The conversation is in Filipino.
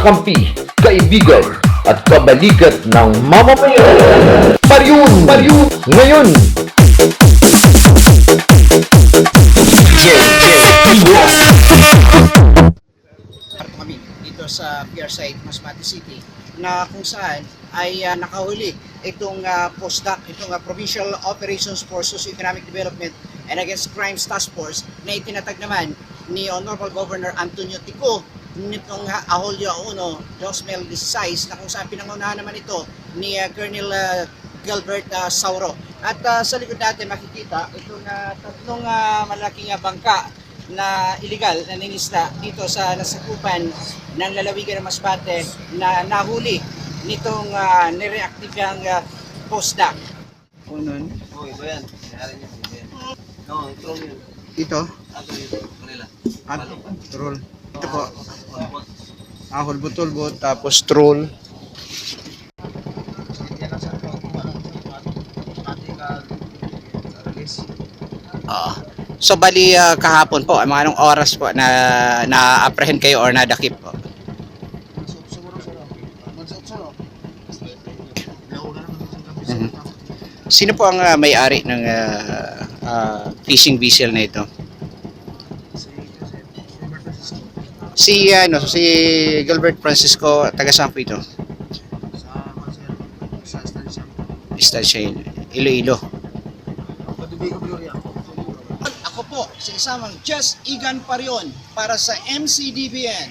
kakampi, kaibigan, at kabalikat ng mamamayan. Pariun! Ngayon! Harap kami dito sa pier site Masbate City na kung saan ay nakahuli itong POSDAC, itong Provincial Operations for Socio-Economic Development and Against Crimes Task Force na itinatag naman ni Honorable Governor Antonio Tico nitong Ahulyo 1, 2016 na kung saan pinangunahan naman ito ni Colonel Gilbert Sauro. At sa likod natin makikita itong tatlong malaking bangka na illegal na ningisda dito sa nasakupan ng lalawigan ng Masbate na nahuli nitong nireactiveang POSDAC. Unon. Oh, iba yan. Nangyari niya. No, troll yun. Ito. Manila. At troll. Ito po. Ahol butulbot tapos troll. So bali kahapon po, mga anong oras po na na-apprehend kayo or nadakip po? Sino po ang may-ari ng fishing vessel na ito? Si Gilbert Francisco, taga saan po ito? Estancia Iloilo. Ako po, si isamang Just Igan Parion para sa MCDBN.